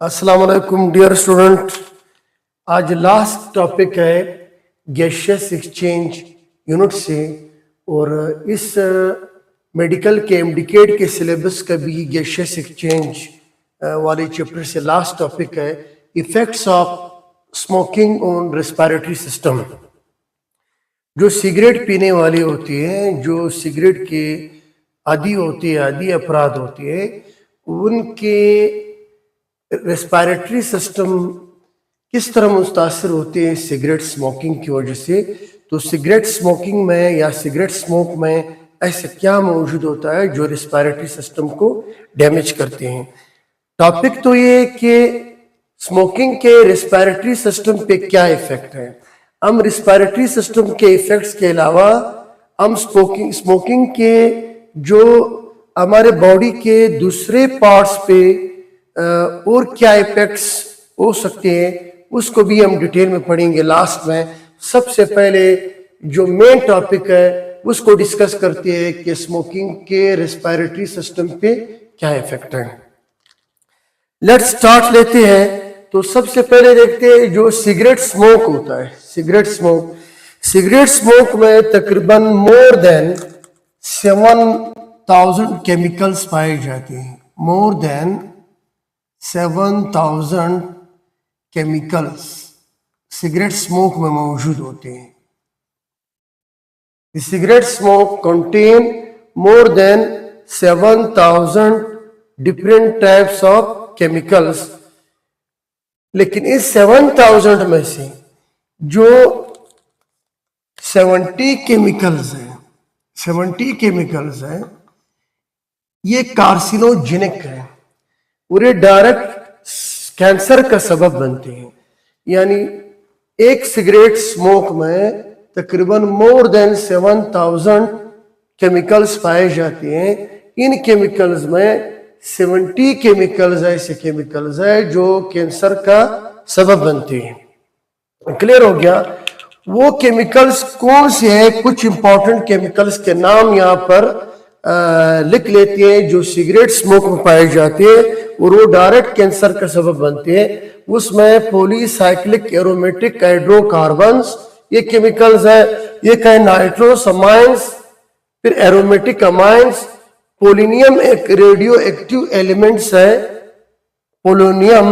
अस्सलाम वालेकुम dear student. आज लास्ट टॉपिक है गैसियस एक्सचेंज यूनिट से, और इस मेडिकल के एमडीकेड के सिलेबस का भी गैसियस एक्सचेंज वाले चैप्टर से लास्ट टॉपिक है effects of smoking on respiratory system. जो सिगरेट पीने वाले होते हैं, जो सिगरेट के आदी होते हैं, आदी अपराध होते हैं, उनके रेस्पिरेटरी सिस्टम किस तरह मुतासर होते हैं सिगरेट स्मोकिंग की वजह से। तो सिगरेट स्मोकिंग में या सिगरेट स्मोक में ऐसा क्या मौजूद होता है जो रेस्पिरेटरी सिस्टम को डैमेज करते हैं। टॉपिक तो ये है कि स्मोकिंग के रेस्पिरेटरी सिस्टम पे क्या इफेक्ट है। हम रेस्पिरेटरी सिस्टम के इफेक्ट्स के अलावा हम स्मोकिंग के जो हमारे बॉडी के दूसरे पार्ट्स पे और क्या इफेक्ट्स हो सकते हैं उसको भी हम डिटेल में पढ़ेंगे लास्ट में। सबसे पहले जो मेन टॉपिक है उसको डिस्कस करते हैं कि स्मोकिंग के रेस्पिरेटरी सिस्टम पे क्या इफेक्ट है। लेट्स स्टार्ट लेते हैं। तो सबसे पहले देखते हैं जो सिगरेट स्मोक होता है। सिगरेट स्मोक में तकरीबन मोर देन 7,000 केमिकल्स पाए जाते हैं। More than 7,000 chemicals cigarette smoke में मौजूद होते हैं। Cigarette smoke contain more than 7,000 different types of chemicals. लेकिन इस 7,000 में से जो 70 केमिकल्स हैं ये कार्सिनोजेनिक है और ये डायरेक्ट कैंसर का सबब बनते हैं। यानी एक सिगरेट स्मोक में तकरीबन मोर देन 7,000 केमिकल्स पाए जाते हैं। इन केमिकल्स में 70 केमिकल्स ऐसे केमिकल्स है जो कैंसर का सबब बनते हैं। क्लियर हो गया। वो केमिकल्स कौन से हैं, कुछ इंपॉर्टेंट केमिकल्स के नाम यहाँ पर लिख लेते हैं जो सिगरेट स्मोक में पाए जाते हैं और वो डायरेक्ट कैंसर का सबब बनते हैं। उसमें पॉलीसाइक्लिक एरोमेटिक हाइड्रोकार्बन्स ये केमिकल्स है। ये कहे नाइट्रोसमाइंस, फिर एरोमेटिक अमाइंस। पोलोनियम एक रेडियो एक्टिव एलिमेंट्स है। पोलोनियम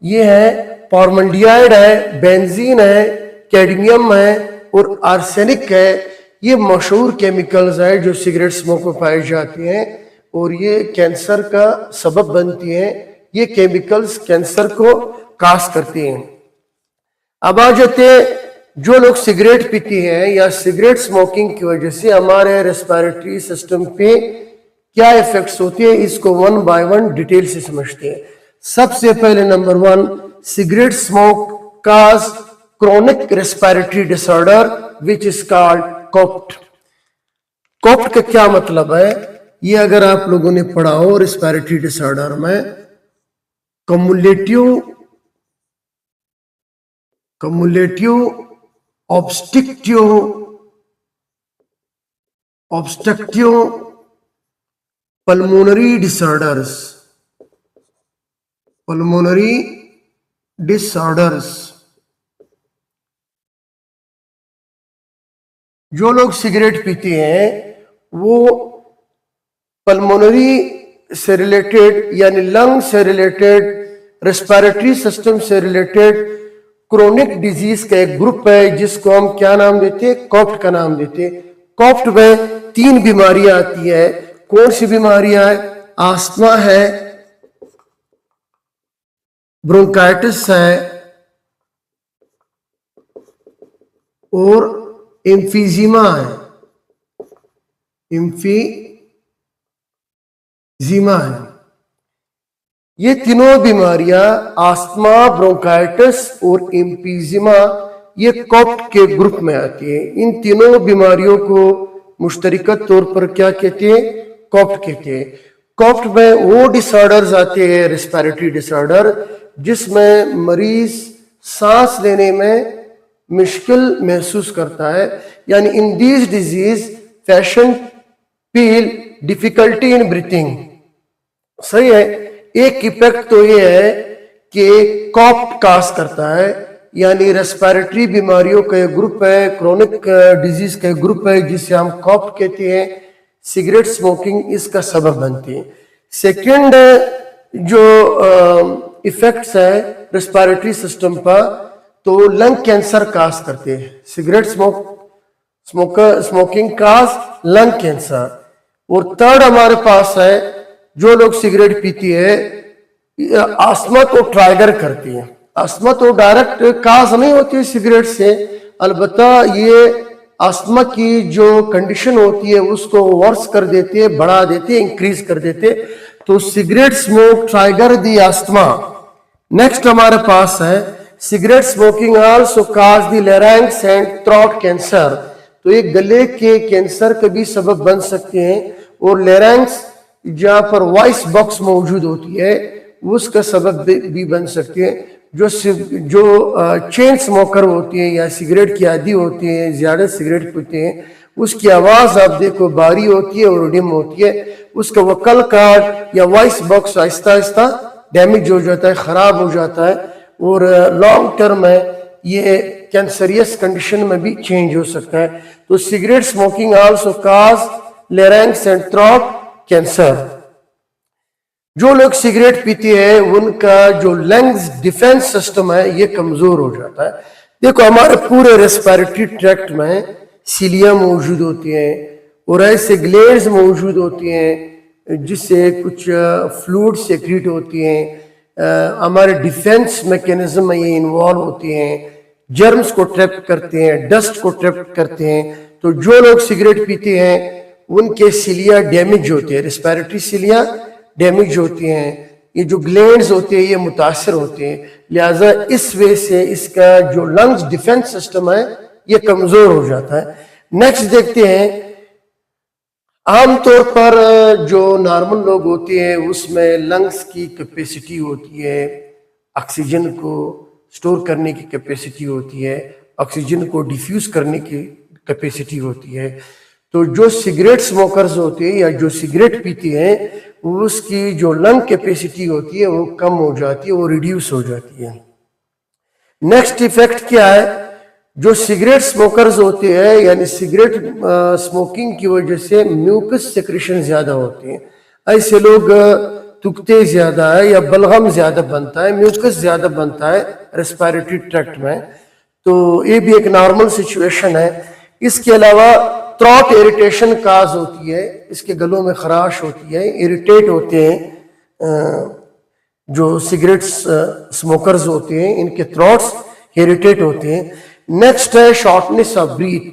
ये है, फॉर्मल्डिहाइड है, बेंजीन है, कैडमियम है और आर्सेनिक है। ये मशहूर केमिकल्स है जो सिगरेट स्मोक में पाए जाते हैं और ये कैंसर का सबब बनती हैं। ये केमिकल्स कैंसर को काज करते हैं। अब आ जाते जो लोग सिगरेट पीते हैं या सिगरेट स्मोकिंग की वजह से हमारे रेस्पिरेटरी सिस्टम पे क्या इफेक्ट्स होते हैं, इसको वन बाय वन डिटेल से समझते हैं। सबसे पहले number 1, cigarette smoke cause chronic respiratory disorder which is called COPD. COPD का क्या मतलब है, ये अगर आप लोगों ने पढ़ा हो रेस्पिरेटरी डिसऑर्डर में कम्युलेटिव ऑब्स्ट्रक्टिव पल्मोनरी डिसऑर्डर्स। जो लोग सिगरेट पीते हैं वो पल्मोनरी से रिलेटेड यानी लंग से रिलेटेड, रेस्पिरेटरी सिस्टम से रिलेटेड क्रोनिक डिजीज का एक ग्रुप है जिसको हम क्या नाम देते हैं, कोप्ट का नाम देते हैं। कोप्ट में 3 बीमारियां आती है। कौन सी बीमारियां है? आस्थमा है, ब्रोंकाइटिस है और एम्फीजीमा है। ये तीनों बीमारियां आस्थमा, ब्रोंकाइटिस और एम्फीजीमा ये कोप्ट के ग्रुप में आती है। इन तीनों बीमारियों को मुश्तरका तौर पर क्या कहते हैं, कोप्ट कहते हैं। कोप्ट में वो डिसऑर्डर्स आते हैं रेस्पिरेटरी डिसऑर्डर जिसमें मरीज सांस लेने में मुश्किल महसूस करता है। यानी in this disease patient feel difficulty in breathing. सही है। एक इफेक्ट तो ये है के कॉप्ट काज करता है, यानी रेस्पिरेटरी बीमारियों का एक ग्रुप है, क्रोनिक डिजीज का एक ग्रुप है जिसे हम कॉप्ट कहते हैं। सिगरेट स्मोकिंग इसका सबब बनती है। सेकंड जो इफेक्ट्स है रेस्पिरेटरी सिस्टम पर, तो लंग कैंसर काज करते हैं। सिगरेट स्मोकिंग काज लंग कैंसर। और थर्ड हमारे पास है, जो लोग सिगरेट पीती है आस्थमा को ट्राइगर करती है। आस्थमा तो डायरेक्ट काज नहीं होती है सिगरेट से, अलबत्ता ये आस्थमा की जो कंडीशन होती है उसको वर्स कर देती है, बढ़ा देती है, इंक्रीज कर देते है। तो सिगरेट स्मोक ट्राइगर दी आस्थमा। नेक्स्ट हमारे पास है cigarette smoking also cause the larynx and throat cancer. तो ये गले के कैंसर का भी सबब बन सकते हैं, और लैरिंक्स जहाँ पर वॉइस बॉक्स मौजूद होती है उसका सबब भी बन सकती है। जो चेन स्मोकर होती है या सिगरेट की आदी होती है, ज्यादा सिगरेट पीते हैं, उसकी आवाज आप देखो भारी होती है और डिम होती है। उसका वोकल कार्ड या voice box Aahista Aahista damage हो जाता है, खराब हो जाता है, और लॉन्ग टर्म में ये कैंसरियस कंडीशन में भी चेंज हो सकता है। तो cigarette smoking also cause larynx and throat cancer. जो लोग सिगरेट पीते हैं उनका जो लंग्स डिफेंस सिस्टम है ये कमजोर हो जाता है। देखो हमारे पूरे रेस्पिरेटरी ट्रैक्ट में सीलिया मौजूद होती हैं और ऐसे ग्लैंड्स मौजूद होती हैं जिससे कुछ फ्लूइड सेक्रेट होती हैं। हमारे डिफेंस मैकेनिज्म में ये इन्वॉल्व होती हैं, जर्म्स को ट्रैप करते हैं, डस्ट को ट्रैप करते हैं। तो जो लोग सिगरेट पीते हैं उनके सीलिया डैमेज होते हैं, रेस्पिरेटरी सीलिया डैमेज होती हैं, ये जो ग्लैंड्स होते हैं ये मुतासर होते हैं। लिहाजा इस वजह से इसका जो लंग्स डिफेंस सिस्टम है ये कमजोर हो जाता है। नेक्स्ट देखते हैं, आमतौर पर जो नॉर्मल लोग होते हैं उसमें लंग्स की कैपेसिटी होती है, ऑक्सीजन को स्टोर करने की कैपेसिटी होती है, ऑक्सीजन को डिफ्यूज करने की कैपेसिटी होती है। तो जो सिगरेट स्मोकर्स होते हैं या जो सिगरेट पीते हैं उसकी जो लंग कैपेसिटी होती है वो कम हो जाती है, वो रिड्यूस हो जाती है। नेक्स्ट इफेक्ट क्या है, जो सिगरेट स्मोकर्स होते हैं यानी सिगरेट स्मोकिंग की वजह से म्यूकस सेक्रेशन ज्यादा होते हैं। ऐसे लोग तुकते ज्यादा है या बलगम ज्यादा बनता है, म्यूकस ज्यादा बनता है रेस्पिरेटरी ट्रैक्ट में। तो ये भी एक नॉर्मल सिचुएशन है। इसके अलावा थ्रोट इरिटेशन काज होती है, इसके गलों में खराश होती है, इरिटेट होते हैं। जो सिगरेट स्मोकर्स होते हैं इनके थ्रोट्स इरिटेट होते हैं। नेक्स्ट है शॉर्टनेस ऑफ ब्रीथ।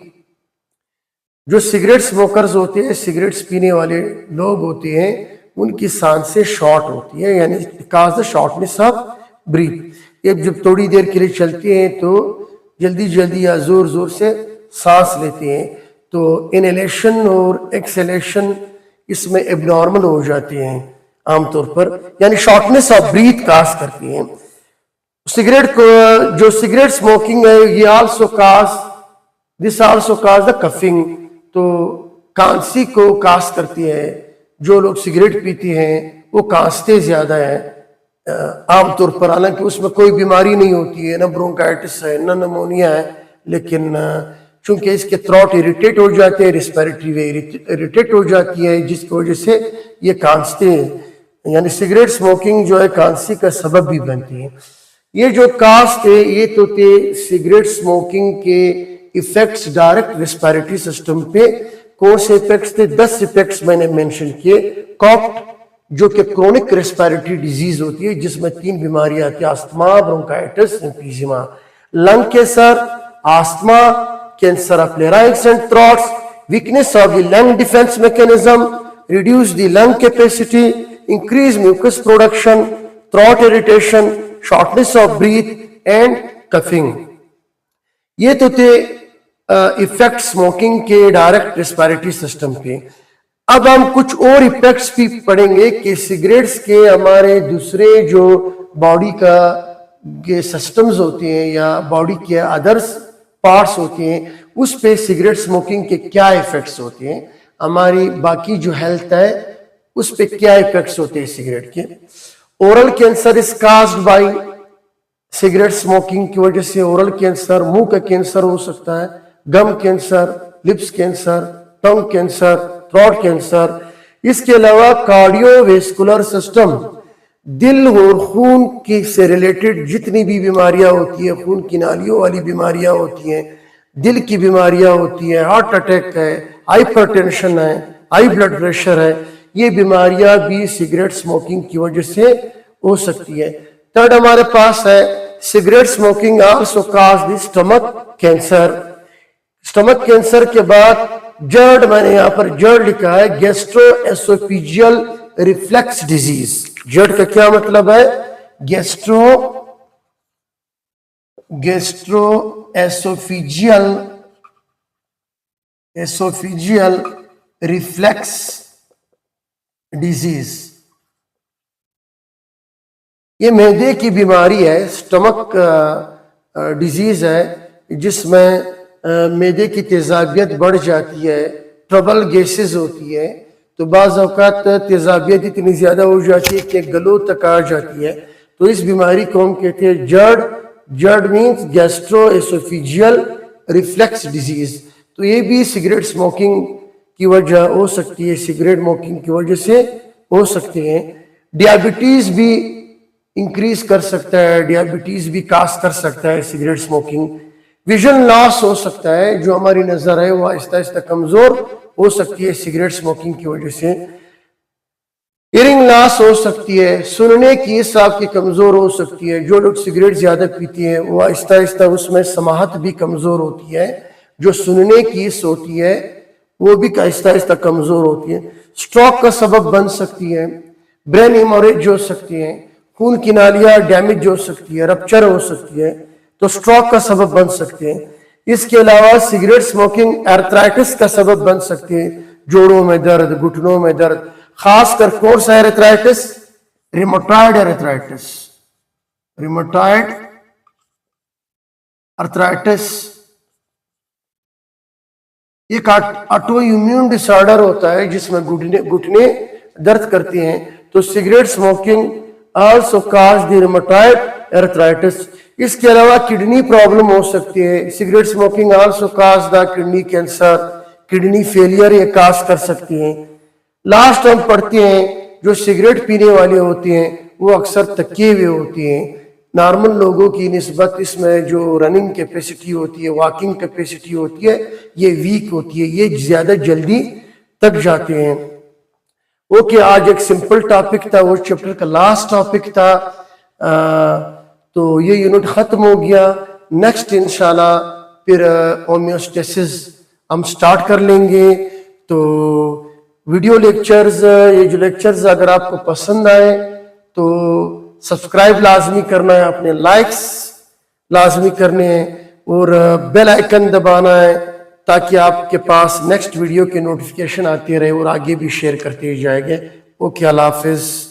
जो सिगरेट स्मोकर्स होते हैं, सिगरेट्स पीने वाले लोग होते हैं, उनकी सांसें शॉर्ट होती है, यानी काज द शॉर्टनेस ऑफ ब्रीथ। ये जब थोड़ी देर के लिए चलते हैं तो जल्दी जल्दी या जोर जोर से सांस लेते हैं, तो इनहेलेशन और एक्सहेलेशन इसमें एबनॉर्मल हो जाते हैं आमतौर पर, यानी शॉर्टनेस ऑफ ब्रीथ काज करती हैं। सिगरेट को जो सिगरेट स्मोकिंग है ये आल्सो काज द कफिंग। तो कांसी को काज करती है। जो लोग सिगरेट पीते हैं वो कांसते ज्यादा है आमतौर पर, हालांकि उसमें कोई बीमारी नहीं होती है, ना ब्रोंकाइटिस है ना निमोनिया है, लेकिन चूंकि इसके थ्रोट इरिटेट हो जाते हैं, रेस्पिरेटरी वे इरिटेट हो जाती है, जिसकी वजह से ये कांसते हैं। यानी सिगरेट स्मोकिंग जो है कांसी का सबब भी बनती है। ये जो काज थे ये तो थे सिगरेट स्मोकिंग के इफेक्ट्स डायरेक्ट रेस्पिरेटरी सिस्टम पे। कौन से इफेक्ट्स थे? 10 इफेक्ट्स मैंने मेंशन किए। कॉप्ट जो कि क्रोनिक रेस्पिरेटरी डिजीज होती है जिसमें 3 बीमारियां आती है, asthma, bronchitis, emphysema. Lung cancer, asthma, cancer of larynx and throats, weakness of the lung defence mechanism, reduce the lung capacity, increase mucus production, throat irritation, shortness of breath and coughing. ये तो थे effect smoking के direct respiratory system के। अब हम कुछ और effects भी पढ़ेंगे कि सिगरेट्स के हमारे दूसरे जो बॉडी का के सिस्टम्स होते हैं या बॉडी के अदर्स पार्ट्स होते हैं उस पे सिगरेट स्मोकिंग के क्या इफेक्ट्स होते हैं, हमारी बाकी जो हेल्थ है उस पे क्या इफेक्ट्स होते हैं सिगरेट के। Oral cancer is caused by cigarette smoking की वजह से ओरल कैंसर, मुंह का कैंसर हो सकता है, गम कैंसर, लिप्स कैंसर, टंग कैंसर, थ्रोट कैंसर। इसके अलावा कार्डियोवेस्कुलर सिस्टम, दिल और खून की से रिलेटेड जितनी भी बीमारियां होती है, खून की नालियों वाली बीमारियां होती हैं, दिल की बीमारियां होती हैं, हार्ट अटैक है, हाइपरटेंशन है, हाई ब्लड प्रेशर है, ये बीमारियां भी सिगरेट स्मोकिंग की वजह से हो सकती है। थर्ड हमारे पास है cigarette smoking also cause the stomach cancer. Stomach cancer के बाद जर्ड, मैंने यहां पर जर्ड लिखा है, गैस्ट्रोएसोफेजियल रिफ्लेक्स डिजीज। जर्ड का क्या मतलब है? एसोफिजियल रिफ्लेक्स डिजीज। ये मैदे की बीमारी है, स्टमक डिजीज है, जिसमें मैदे की तेजाबियत बढ़ जाती है, ट्रबल गैसेस होती है। तो बाज़ औक़ात तेजाबियत इतनी ज़्यादा हो जाती है कि गलों तक आ जाती है। तो इस बीमारी को हम कहते हैं GERD. GERD means gastro-oesophageal reflex disease. तो ये भी सिगरेट स्मोकिंग की वजह हो सकती है, सिगरेट स्मोकिंग की वजह से हो सकते हैं। डायबिटीज भी इंक्रीज कर सकता है, डायबिटीज भी काज कर सकता है सिगरेट स्मोकिंग। विजन लॉस हो सकता है, जो हमारी नजर है वो आहिस्ता आहिस्ता कमजोर हो सकती है सिगरेट स्मोकिंग की वजह से। हियरिंग लॉस हो सकती है, सुनने की हिस्सा आपकी कमजोर हो सकती है। जो लोग सिगरेट ज्यादा पीते हैं वो आहिस्ता आहिस्ता उसमें समाहत भी कमजोर होती है, जो सुनने की हिस्सा होती है वो भी आहिस्ता आहिस्ता कमजोर होती है। स्ट्रोक का सबब बन सकती है, ब्रेन हेमोरेज हो सकती है, खून की नालियां डैमेज हो सकती है, रप्चर हो सकती है, तो स्ट्रोक का सबब बन सकते हैं। इसके अलावा सिगरेट स्मोकिंग आर्थराइटिस का सबब बन सकती है, जोड़ों में दर्द, घुटनों में दर्द, खासकर कौन सा arthritis? Rheumatoid arthritis. Rheumatoid arthritis एक ऑटो इम्यून डिसऑर्डर होता है जिसमें घुटने दर्द करते हैं। तो cigarette smoking also cause the rheumatoid arthritis. इसके अलावा किडनी प्रॉब्लम हो सकती है। Cigarette smoking also cause the kidney cancer, kidney failure ये काज कर सकती हैं। लास्ट हम पढ़ते हैं, जो सिगरेट पीने वाले होते हैं वो अक्सर थके हुए होते हैं। नॉर्मल लोगों की निस्बत इसमें जो रनिंग कैपेसिटी होती है, वॉकिंग कैपेसिटी होती है, ये वीक होती है, ये ज्यादा जल्दी थक जाते हैं। ओके, आज एक सिंपल टॉपिक था, वो चैप्टर का लास्ट टॉपिक था। तो ये यूनिट खत्म हो गया। नेक्स्ट इंशाल्लाह फिर होम्योस्टेसिस हम स्टार्ट कर लेंगे। तो वीडियो लेक्चर्स, ये जो लेक्चर्स अगर आपको पसंद आए तो सब्सक्राइब लाजमी करना है, अपने लाइक्स लाजमी करने हैं और बेल आइकन दबाना है ताकि आपके पास नेक्स्ट वीडियो के नोटिफिकेशन आते रहे और आगे भी शेयर करते जाएंगे। ओके, अल्लाह हाफिज।